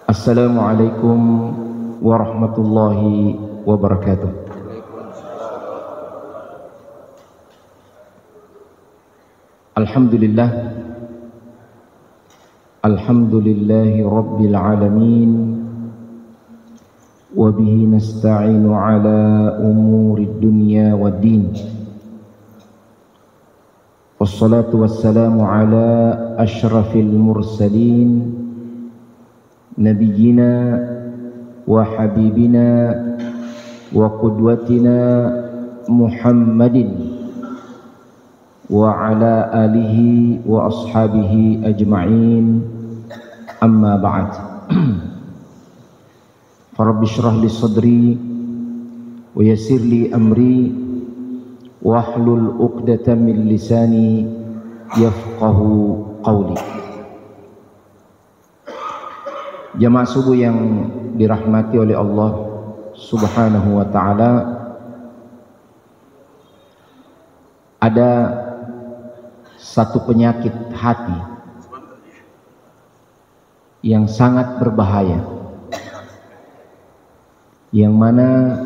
Assalamualaikum warahmatullahi wabarakatuh. Alhamdulillah, alhamdulillahi rabbil alamin, wa bihi nasta'inu ala umurid dunya waddin. Wassalatu wassalamu ala ashrafil mursalin, nabiyyina wa habibina wa qudwatina Muhammadin wa ala alihi wa ashabihi ajma'in, amma ba'd. Rabbi shrah li sadri wa yassir li amri wahlul 'uqdatam min lisani yafqahu qawli. Jamaah subuh yang dirahmati oleh Allah Subhanahu wa ta'ala, ada satu penyakit hati yang sangat berbahaya, yang mana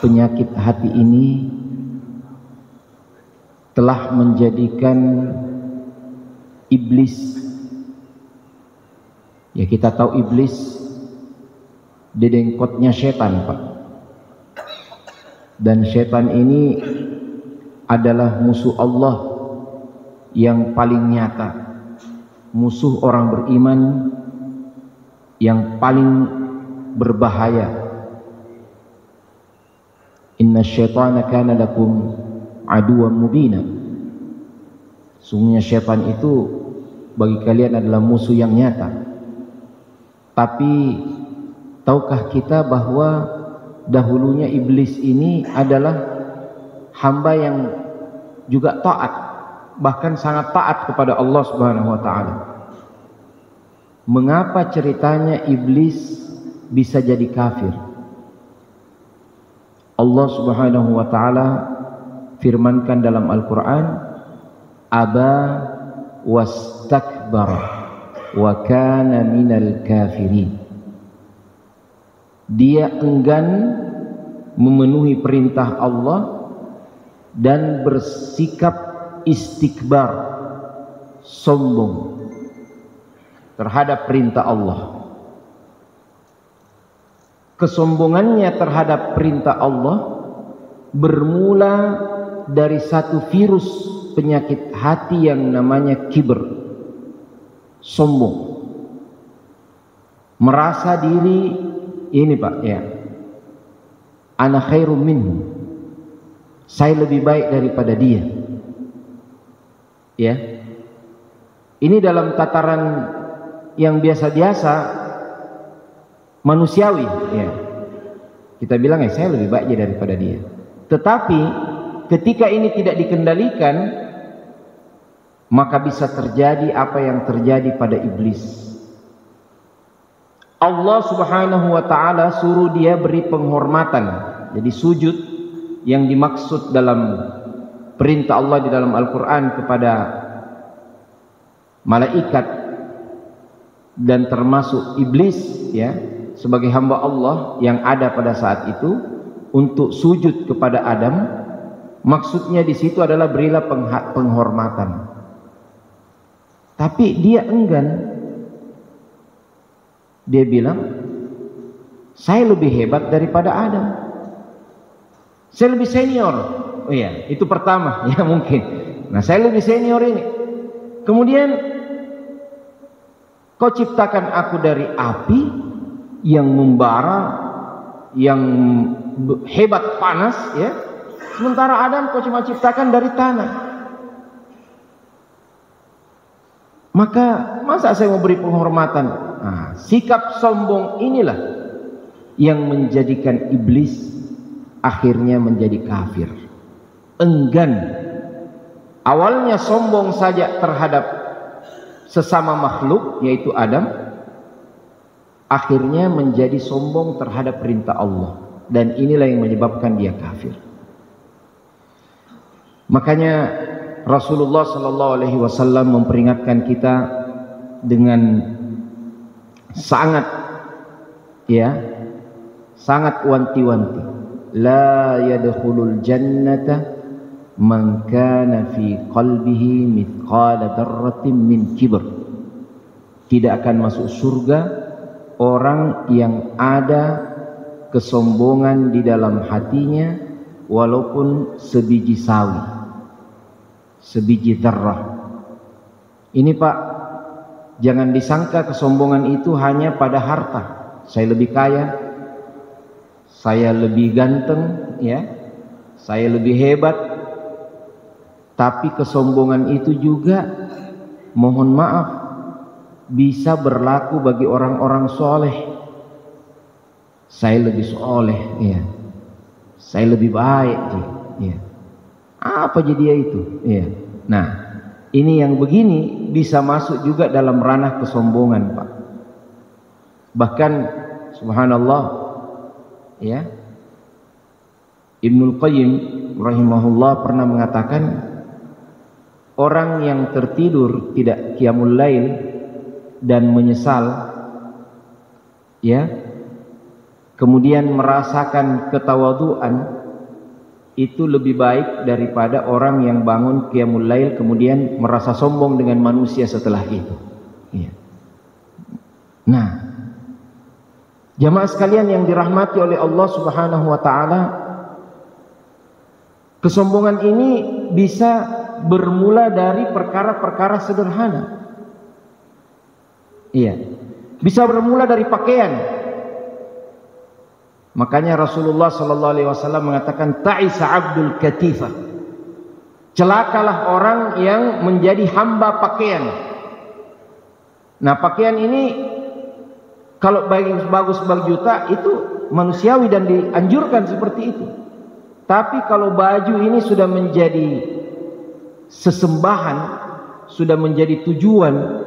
penyakit hati ini telah menjadikan iblis, ya kita tahu iblis dedengkotnya setan, Pak. Dan setan ini adalah musuh Allah yang paling nyata, musuh orang beriman yang paling berbahaya. Inna syaitana kana lakum aduwwan mubina. Sungguhnya syaitan itu bagi kalian adalah musuh yang nyata. Tapi tahukah kita bahwa dahulunya iblis ini adalah hamba yang juga taat, bahkan sangat taat kepada Allah Subhanahu wa ta'ala. Mengapa ceritanya iblis bisa jadi kafir? Allah Subhanahu wa ta'ala firmankan dalam Al-Quran, aba wastakbara wa kana minal kafirin. Dia enggan memenuhi perintah Allah dan bersikap istikbar, sombong terhadap perintah Allah. Kesombongannya terhadap perintah Allah bermula dari satu virus penyakit hati yang namanya kibr, sombong, merasa diri ini, Pak, ya, ana khairum minhu, saya lebih baik daripada dia, ya. Ini dalam tataran yang biasa-biasa manusiawi, ya, kita bilang ya saya lebih baik daripada dia. Tetapi ketika ini tidak dikendalikan, maka bisa terjadi apa yang terjadi pada iblis. Allah Subhanahu wa ta'ala suruh dia beri penghormatan. Jadi sujud yang dimaksud dalam perintah Allah di dalam Al-Quran kepada malaikat dan termasuk iblis, ya, sebagai hamba Allah yang ada pada saat itu, untuk sujud kepada Adam, maksudnya di situ adalah berilah penghormatan. Tapi dia enggan. Dia bilang, saya lebih hebat daripada Adam, saya lebih senior. Oh iya, itu pertama, ya mungkin. Nah, saya lebih senior ini. Kemudian, kau ciptakan aku dari api yang membara, yang hebat panas, ya. Sementara Adam kau cuma ciptakan dari tanah. Maka masa saya mau beri penghormatan? Nah, sikap sombong inilah yang menjadikan iblis akhirnya menjadi kafir. Enggan. Awalnya sombong saja terhadap sesama makhluk, yaitu Adam, akhirnya menjadi sombong terhadap perintah Allah, dan inilah yang menyebabkan dia kafir. Makanya Rasulullah sallallahu alaihi wasallam memperingatkan kita dengan sangat sangat wanti-wanti, la yadkhulul jannata man kana fi qalbihi mithqala dzarratin min kibr. Tidak akan masuk surga orang yang ada kesombongan di dalam hatinya walaupun sebiji sawi, sebiji dzarrah. Ini Pak, jangan disangka kesombongan itu hanya pada harta. Saya lebih kaya, saya lebih ganteng, saya lebih hebat. Tapi kesombongan itu juga, mohon maaf, bisa berlaku bagi orang-orang soleh. Saya lebih soleh, saya lebih baik, apa jadi dia itu? Nah, ini yang begini bisa masuk juga dalam ranah kesombongan, Pak. Bahkan, subhanallah, Ibnul Qayyim rahimahullah pernah mengatakan, orang yang tertidur tidak qiyamul lail dan menyesal, kemudian merasakan ketawaduan, itu lebih baik daripada orang yang bangun qiyamul lail kemudian merasa sombong dengan manusia setelah itu. Nah, jamaah sekalian yang dirahmati oleh Allah Subhanahu wa taala, kesombongan ini bisa bermula dari perkara-perkara sederhana. Bisa bermula dari pakaian. Makanya Rasulullah sallallahu alaihi wasallam mengatakan, ta'isa 'abdul katifah. Celakalah orang yang menjadi hamba pakaian. Nah, pakaian ini kalau bagus berjuta itu manusiawi dan dianjurkan seperti itu. Tapi kalau baju ini sudah menjadi sesembahan, sudah menjadi tujuan.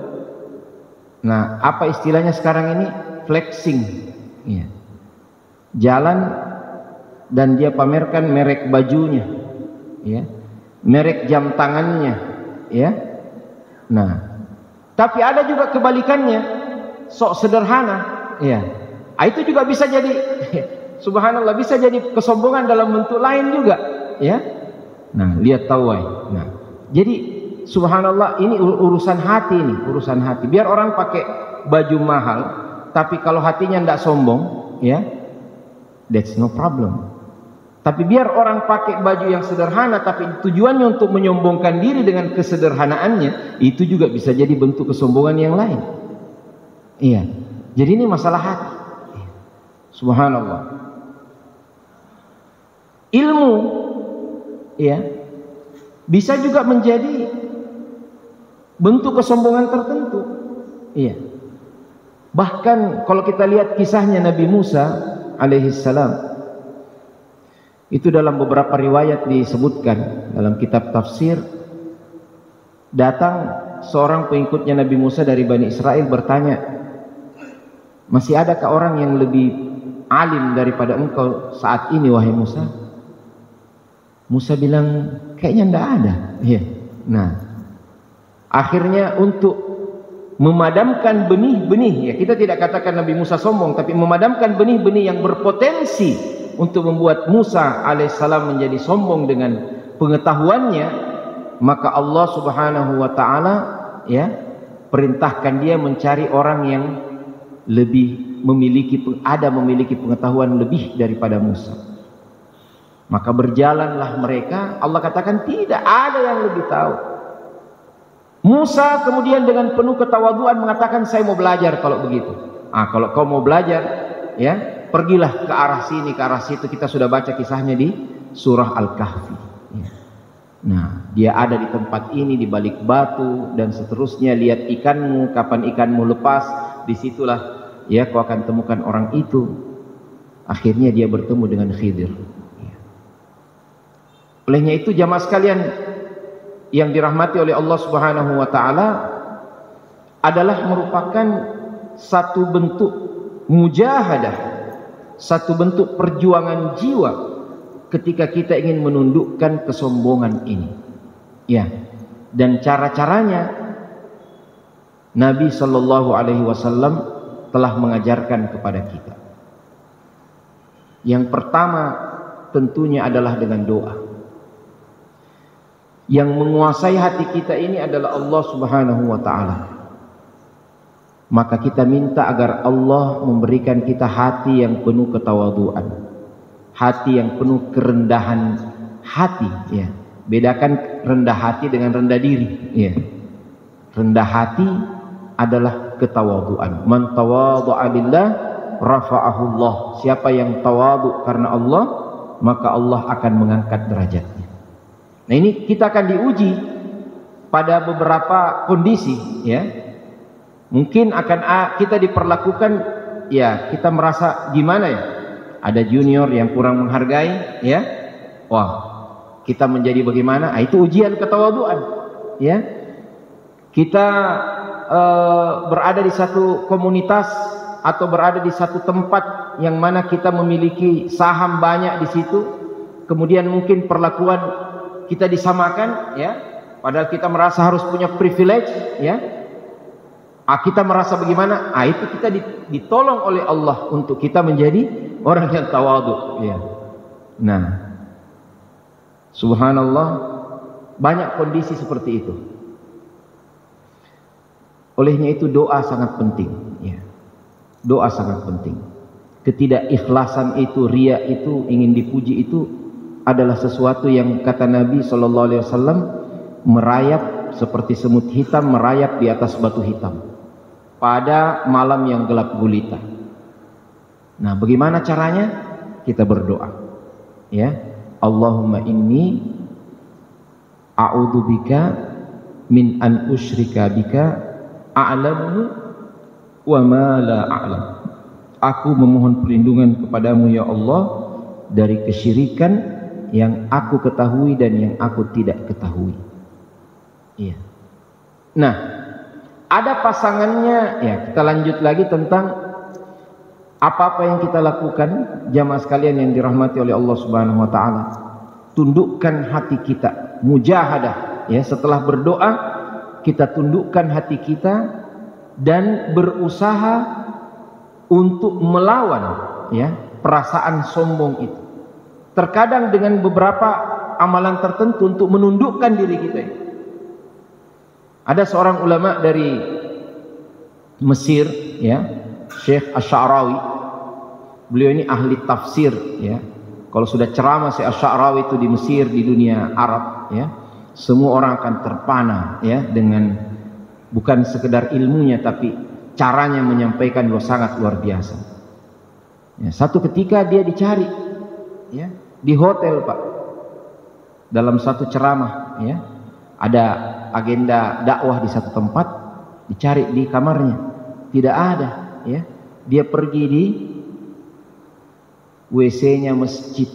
Nah, apa istilahnya sekarang ini? Flexing. Jalan dan dia pamerkan merek bajunya, merek jam tangannya, Nah, tapi ada juga kebalikannya, sok sederhana, Itu juga bisa jadi, subhanallah, bisa jadi kesombongan dalam bentuk lain juga, Nah, lihat tawai. Nah, jadi subhanallah, ini urusan hati, urusan hati. Biar orang pakai baju mahal, tapi kalau hatinya tidak sombong, that's no problem. Tapi biar orang pakai baju yang sederhana, tapi tujuannya untuk menyombongkan diri dengan kesederhanaannya, itu juga bisa jadi bentuk kesombongan yang lain. Jadi ini masalah hati. Subhanallah. Ilmu, bisa juga menjadi bentuk kesombongan tertentu. Bahkan kalau kita lihat kisahnya Nabi Musa alaihissalam, itu dalam beberapa riwayat disebutkan dalam kitab tafsir, datang seorang pengikutnya Nabi Musa dari Bani Israel bertanya, masih adakah orang yang lebih alim daripada engkau saat ini wahai Musa? Musa bilang, kayaknya tidak ada. Nah, akhirnya untuk memadamkan benih-benih, kita tidak katakan Nabi Musa sombong, tapi memadamkan benih-benih yang berpotensi untuk membuat Musa alaihissalam menjadi sombong dengan pengetahuannya, maka Allah Subhanahu wa taala perintahkan dia mencari orang yang memiliki pengetahuan lebih daripada Musa. Maka berjalanlah mereka, Allah katakan tidak ada yang lebih tahu. Musa kemudian dengan penuh ketawaduan mengatakan, saya mau belajar kalau begitu. Kalau kau mau belajar, pergilah ke arah sini, ke arah situ. Kita sudah baca kisahnya di surah Al-Kahfi. Nah, dia ada di tempat ini, di balik batu dan seterusnya. Lihat ikanmu, kapan ikanmu lepas, disitulah kau akan temukan orang itu. Akhirnya dia bertemu dengan Khidir. Olehnya itu jamaah sekalian yang dirahmati oleh Allah Subhanahu wa taala, adalah merupakan satu bentuk mujahadah, satu bentuk perjuangan jiwa ketika kita ingin menundukkan kesombongan ini. Dan cara-caranya, Nabi Shallallahu Alaihi Wasallam telah mengajarkan kepada kita. Yang pertama tentunya adalah dengan doa. Yang menguasai hati kita ini adalah Allah Subhanahu wa Ta'ala. Maka kita minta agar Allah memberikan kita hati yang penuh ketawaduan, hati yang penuh kerendahan hati. Ya, bedakan rendah hati dengan rendah diri. Ya, rendah hati adalah ketawaduan. Man tawadhu'a lillah rafa'ahu Allah. Siapa yang tawadhu karena Allah, maka Allah akan mengangkat derajatnya. Nah, ini kita akan diuji pada beberapa kondisi, ya. Mungkin akan kita diperlakukan, ya, kita merasa gimana ya? Ada junior yang kurang menghargai, ya. Wah, kita menjadi bagaimana? Itu ujian ketawaduan, ya. Kita berada di satu komunitas atau berada di satu tempat yang mana kita memiliki saham banyak di situ, kemudian mungkin perlakuan kita disamakan, ya, padahal kita merasa harus punya privilege, ya. Kita merasa bagaimana? Itu kita ditolong oleh Allah untuk kita menjadi orang yang tawadhu, ya. Nah, subhanallah, banyak kondisi seperti itu. Olehnya itu doa sangat penting, ya. Doa sangat penting. Ketidakikhlasan itu, riya itu, ingin dipuji itu adalah sesuatu yang kata Nabi Shallallahu Alaihi Wasallam merayap seperti semut hitam merayap di atas batu hitam pada malam yang gelap gulita. Nah, bagaimana caranya? Kita berdoa, ya. Allahumma inni a'udzubika min an usyrika bika a'lamu wa ma la a'lam. Aku memohon perlindungan kepadamu ya Allah dari kesyirikan yang aku ketahui dan yang aku tidak ketahui. Iya. Nah, ada pasangannya, ya. Kita lanjut lagi tentang apa-apa yang kita lakukan, jamaah sekalian yang dirahmati oleh Allah Subhanahu wa Ta'ala. Tundukkan hati kita, mujahadah, ya. Setelah berdoa, kita tundukkan hati kita dan berusaha untuk melawan, ya, perasaan sombong itu. Terkadang dengan beberapa amalan tertentu untuk menundukkan diri kita. Ada seorang ulama dari Mesir, ya, Syekh Asy-Sya'rawi. Beliau ini ahli tafsir, ya. Kalau sudah ceramah Syekh Asy-Sya'rawi itu di Mesir, di dunia Arab, ya, semua orang akan terpana, ya, dengan bukan sekedar ilmunya tapi caranya menyampaikan sangat luar biasa. Ya, satu ketika dia dicari, ya, di hotel, Pak, dalam satu ceramah, ya, ada agenda dakwah di satu tempat, dicari di kamarnya, tidak ada, ya. Dia pergi di WC-nya masjid,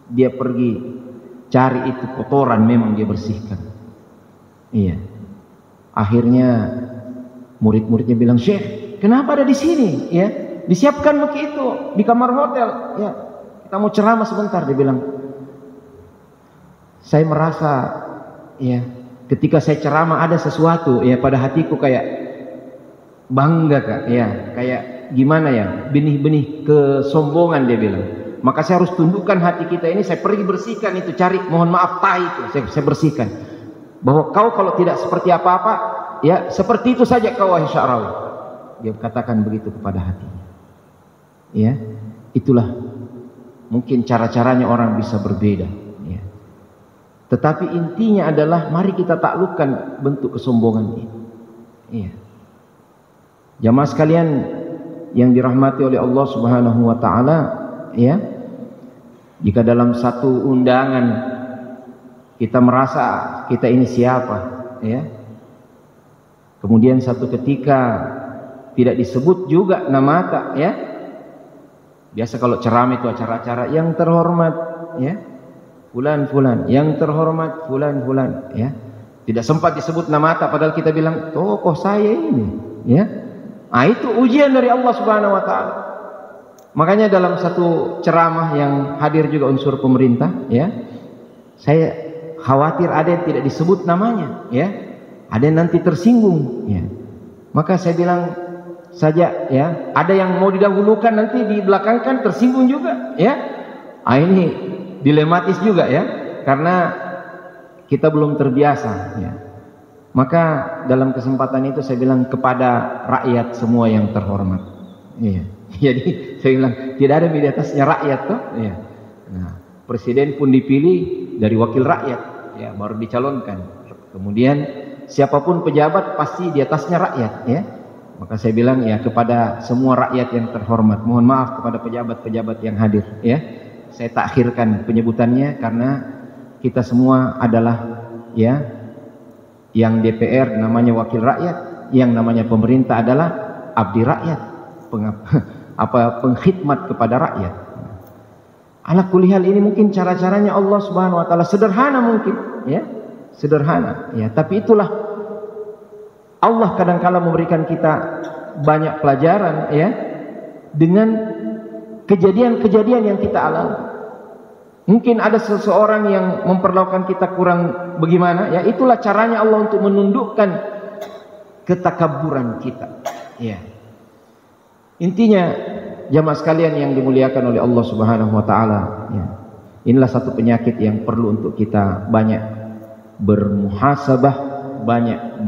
dia pergi cari itu kotoran, memang dia bersihkan, iya. Akhirnya murid-muridnya bilang, Syekh, kenapa ada di sini, ya? Disiapkan begitu di kamar hotel, ya. Kita mau ceramah sebentar. Dia bilang, saya merasa, ya, ketika saya ceramah ada sesuatu, ya, pada hatiku kayak bangga, Kak, ya, kayak gimana ya, benih-benih kesombongan, dia bilang. Maka saya harus tundukkan hati kita ini, saya pergi bersihkan itu, cari, mohon maaf, tai itu, saya bersihkan. Bahwa kau kalau tidak seperti apa-apa, ya, seperti itu saja kau, wahai Sya'rawi. Dia katakan begitu kepada hatinya. Ya, itulah mungkin cara-caranya orang bisa berbeda, ya. Tetapi intinya adalah mari kita taklukkan bentuk kesombongan ini, iya. Jamaah sekalian yang dirahmati oleh Allah Subhanahu wa Ta'ala, ya, jika dalam satu undangan kita merasa kita ini siapa, ya, kemudian satu ketika tidak disebut juga nama kita, ya. Biasa kalau ceramah itu acara-acara yang terhormat, ya, fulan-fulan, yang terhormat fulan-fulan, ya. Tidak sempat disebut nama kita, padahal kita bilang tokoh saya ini, ya. Itu ujian dari Allah Subhanahu wa Ta'ala. Makanya dalam satu ceramah yang hadir juga unsur pemerintah, ya, saya khawatir ada yang tidak disebut namanya, ya, ada yang nanti tersinggung, ya. Maka saya bilang saja ya, ada yang mau didahulukan nanti di belakangkan tersinggung juga ya. Ini dilematis juga ya, karena kita belum terbiasa ya. Maka dalam kesempatan itu saya bilang kepada rakyat semua yang terhormat. Iya. Jadi saya bilang tidak ada di atasnya rakyat toh. Iya. Nah, presiden pun dipilih dari wakil rakyat, ya baru dicalonkan. Kemudian siapapun pejabat pasti di atasnya rakyat, ya. Maka saya bilang ya kepada semua rakyat yang terhormat, mohon maaf kepada pejabat-pejabat yang hadir, ya. Saya takhirkan penyebutannya karena kita semua adalah ya. Yang DPR namanya wakil rakyat, yang namanya pemerintah adalah abdi rakyat, pengkhidmat kepada rakyat. Ala kulli hal ini mungkin cara-caranya Allah Subhanahu wa taala sederhana mungkin, ya. Sederhana, ya, tapi itulah Allah kadang-kala memberikan kita banyak pelajaran ya dengan kejadian-kejadian yang kita alami. Mungkin ada seseorang yang memperlakukan kita kurang bagaimana, ya itulah caranya Allah untuk menundukkan ketakabburan kita. Ya. Intinya jamaah sekalian yang dimuliakan oleh Allah Subhanahu wa taala, ya. Inilah satu penyakit yang perlu untuk kita banyak bermuhasabah, banyak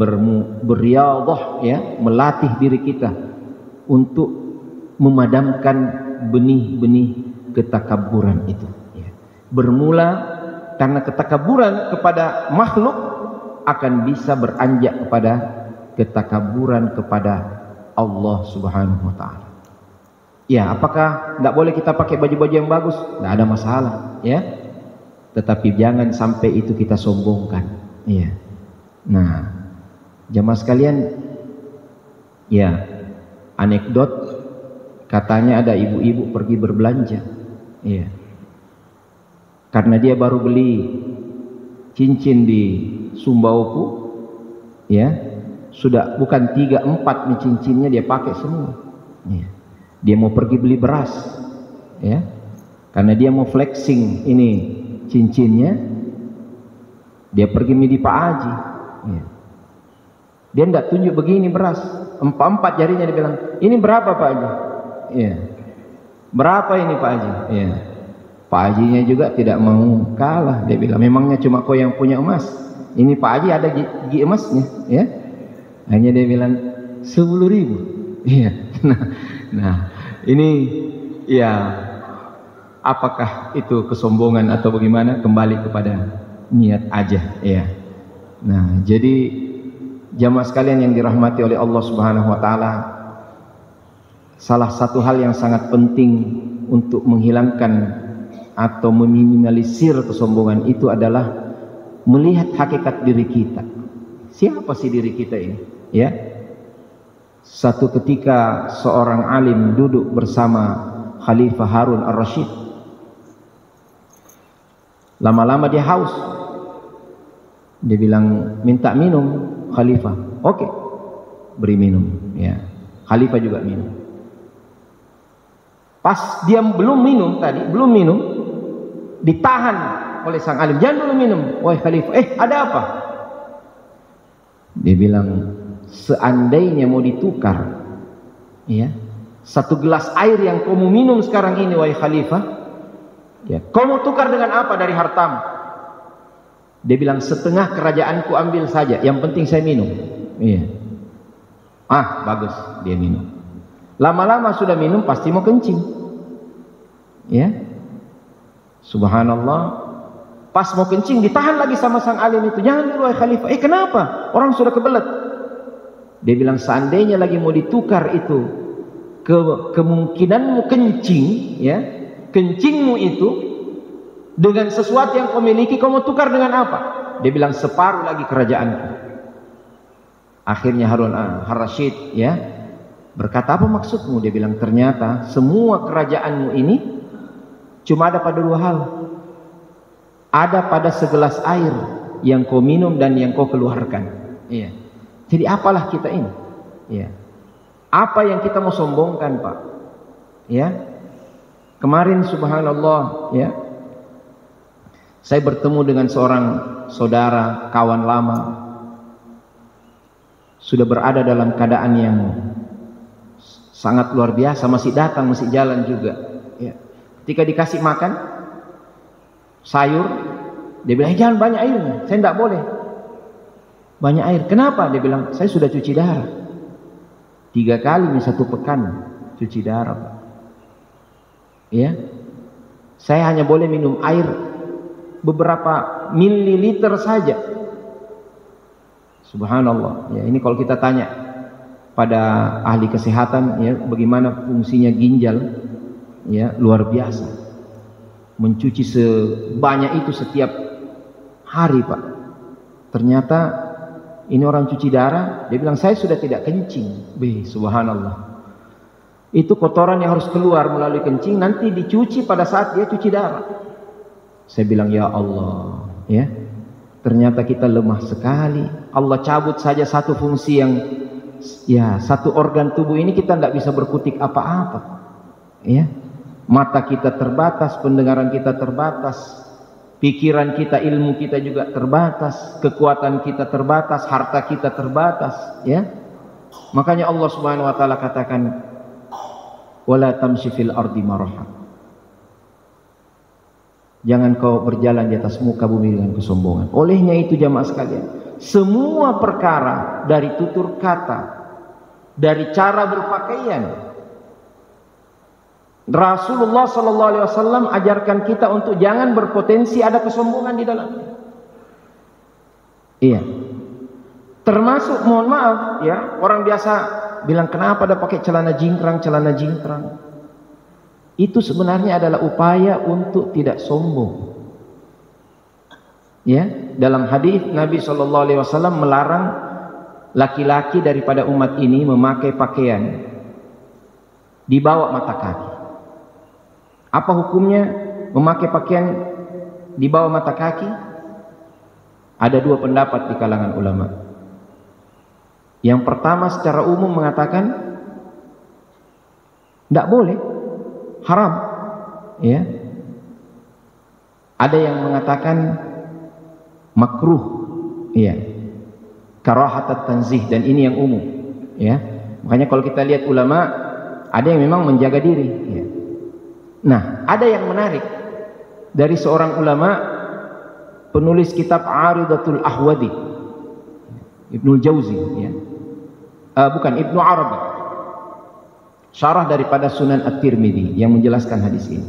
berriyadhah, ya, melatih diri kita untuk memadamkan benih-benih ketakabburan itu. Bermula karena ketakabburan kepada makhluk akan bisa beranjak kepada ketakabburan kepada Allah Subhanahu wa taala. Ya, apakah tidak boleh kita pakai baju-baju yang bagus? Tidak ada masalah, ya. Tetapi jangan sampai itu kita sombongkan, ya. Nah, jamaah sekalian, ya, anekdot katanya ada ibu-ibu pergi berbelanja, ya. Karena dia baru beli cincin di Sumbaoku, ya, sudah bukan 3, 4 nih cincinnya dia pakai semua. Ya. Dia mau pergi beli beras, ya, karena dia mau flexing ini cincinnya. Dia pergi di Pak Haji, ya. Dia tidak tunjuk begini beras, 4 jarinya dia bilang, ini berapa Pak Haji? Ya. Berapa ini Pak Haji? Ya. Pak Hajinya juga tidak mau kalah. Dia bilang, memangnya cuma kau yang punya emas? Ini Pak Haji ada gigi emasnya, ya. Hanya dia bilang 10.000. Iya. Nah, ini ya apakah itu kesombongan atau bagaimana? Kembali kepada niat aja, ya. Nah, jadi jamaah sekalian yang dirahmati oleh Allah Subhanahu wa taala, salah satu hal yang sangat penting untuk menghilangkan atau meminimalisir kesombongan itu adalah melihat hakikat diri kita. Siapa sih diri kita ini? Ya. Satu ketika seorang alim duduk bersama Khalifah Harun ar-Rasyid. Lama-lama dia haus. Dia bilang, minta minum Khalifah. Oke. Beri minum, ya. Khalifah juga minum. Pas dia belum minum tadi, belum minum, ditahan oleh sang alim. Jangan dulu minum, wahai Khalifah. Ada apa? Dia bilang, seandainya mau ditukar, ya, 1 gelas air yang kau mau minum sekarang ini, wahai Khalifah, ya, kau mau tukar dengan apa dari hartamu? Dia bilang, setengah kerajaanku ambil saja, yang penting saya minum. Iya. Bagus, dia minum. Lama-lama sudah minum pasti mau kencing, ya. Subhanallah, pas mau kencing ditahan lagi sama sang alim itu. Jangan dulu wahai Khalifah. Kenapa? Orang sudah kebelet. Dia bilang, seandainya lagi mau ditukar itu, kemungkinanmu kencing, ya, kencingmu itu dengan sesuatu yang kau miliki, kau mau tukar dengan apa? Dia bilang, separuh lagi kerajaanku. Akhirnya Harun ar-Rasyid, ya, berkata, apa maksudmu? Dia bilang, ternyata semua kerajaanmu ini cuma ada pada 2 hal. Ada pada segelas air yang kau minum dan yang kau keluarkan. Iya. Jadi apalah kita ini? Iya. Apa yang kita mau sombongkan, Pak? Ya. Kemarin subhanallah, ya, saya bertemu dengan seorang saudara, kawan lama. sudah berada dalam keadaan yang sangat luar biasa, masih datang, masih jalan juga. Ya. Ketika dikasih makan sayur, dia bilang, jangan banyak airnya, saya tidak boleh banyak air. Kenapa? Dia bilang, saya sudah cuci darah 3 kali di 1 pekan cuci darah, Pak. Ya, saya hanya boleh minum air beberapa mililiter saja. Subhanallah. Ya, ini kalau kita tanya pada ahli kesehatan, ya, bagaimana fungsinya ginjal, ya, luar biasa. Mencuci sebanyak itu setiap hari, Pak. Ternyata ini orang cuci darah, dia bilang, saya sudah tidak kencing. Subhanallah. Itu kotoran yang harus keluar melalui kencing, nanti dicuci pada saat dia cuci darah. Saya bilang, ya Allah, ya, ternyata kita lemah sekali. Allah cabut saja satu fungsi yang, ya, satu organ tubuh ini kita tidak bisa berkutik apa-apa. Ya, mata kita terbatas, pendengaran kita terbatas, pikiran kita, ilmu kita juga terbatas, kekuatan kita terbatas, harta kita terbatas. Ya, makanya Allah Subhanahu Wa Taala katakan, wala tamshi fil ardi maraha. Jangan kau berjalan di atas muka bumi dengan kesombongan. Olehnya itu jamaah sekalian, semua perkara dari tutur kata, dari cara berpakaian, Rasulullah sallallahu alaihi wasallam ajarkan kita untuk jangan berpotensi ada kesombongan di dalamnya. Iya. Termasuk, mohon maaf ya, orang biasa bilang, kenapa ada pakai celana jingkrang, celana jingkrang. Itu sebenarnya adalah upaya untuk tidak sombong. Ya, dalam hadis Nabi sallallahu alaihi wasallam melarang laki-laki daripada umat ini memakai pakaian di bawah mata kaki. Apa hukumnya memakai pakaian di bawah mata kaki? Ada 2 pendapat di kalangan ulama. Yang pertama secara umum mengatakan tidak boleh, haram. Ya. Ada yang mengatakan makruh. Iya. Karahatat tanzih, dan ini yang umum. Ya. Makanya kalau kita lihat ulama, ada yang memang menjaga diri. Ya. Nah, ada yang menarik dari seorang ulama, penulis kitab Aridatul Ahwadi, Ibnul Jauzi, ya. Bukan, Ibnu Arabi, syarah daripada Sunan At-Tirmidzi yang menjelaskan hadis ini.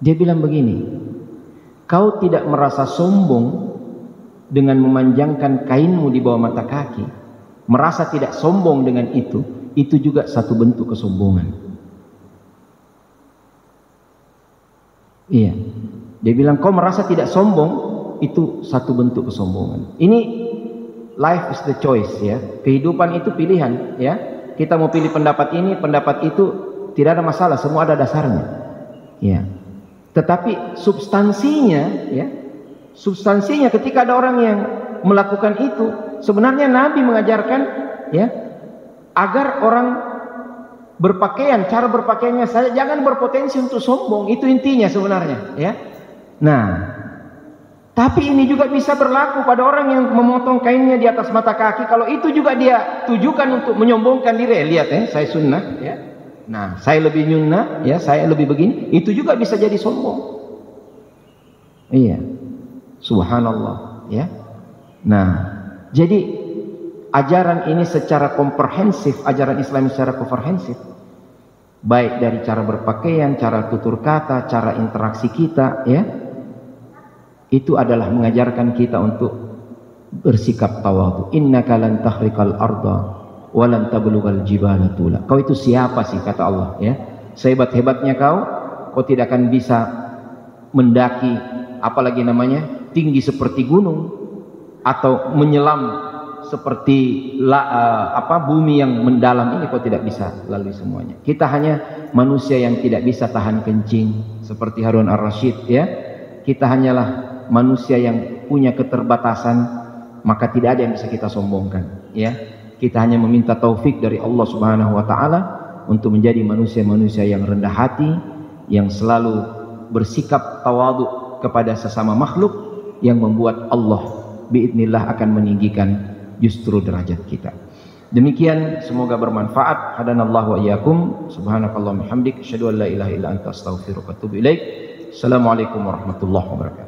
Dia bilang begini, kau tidak merasa sombong dengan memanjangkan kainmu di bawah mata kaki, merasa tidak sombong dengan itu juga satu bentuk kesombongan. Iya, dia bilang kau merasa tidak sombong, itu satu bentuk kesombongan. Ini life is the choice, ya. Kehidupan itu pilihan, ya. Kita mau pilih pendapat ini, pendapat itu, tidak ada masalah, semua ada dasarnya. Ya. Tetapi substansinya, ya. Substansinya ketika ada orang yang melakukan itu, sebenarnya Nabi mengajarkan, ya, agar orang berpakaian, cara berpakaiannya saja jangan berpotensi untuk sombong, itu intinya sebenarnya, ya. Nah, tapi ini juga bisa berlaku pada orang yang memotong kainnya di atas mata kaki. Kalau itu juga dia tujukan untuk menyombongkan diri, lihat ya, saya sunnah, ya. Nah, saya lebih sunnah, ya, saya lebih begini, itu juga bisa jadi sombong. Iya, subhanallah, ya. Nah, jadi ajaran ini secara komprehensif, ajaran Islam secara komprehensif, baik dari cara berpakaian, cara tutur kata, cara interaksi kita, ya, itu adalah mengajarkan kita untuk bersikap tawadhu. Innaka lan tahriqal arda wa lan tablughal jibala tula. Kau itu siapa sih, kata Allah, ya. Sehebat-hebatnya kau tidak akan bisa mendaki, apalagi namanya tinggi seperti gunung, atau menyelam seperti bumi yang mendalam ini, kau tidak bisa lalui semuanya. Kita hanya manusia yang tidak bisa tahan kencing seperti Harun Ar-Rasyid, ya. Kita hanyalah manusia yang punya keterbatasan, maka tidak ada yang bisa kita sombongkan, ya. Kita hanya meminta taufik dari Allah Subhanahu wa taala untuk menjadi manusia-manusia yang rendah hati, yang selalu bersikap tawadhu kepada sesama makhluk, yang membuat Allah biidznillah akan meninggikan justru derajat kita. Demikian, semoga bermanfaat. Hadanallahu wa iyyakum. Subhanakallahumma hamdik, asyhadu an la ilaha illa anta, astaghfiruka wa atubu ilaik. Assalamualaikum warahmatullahi wabarakatuh.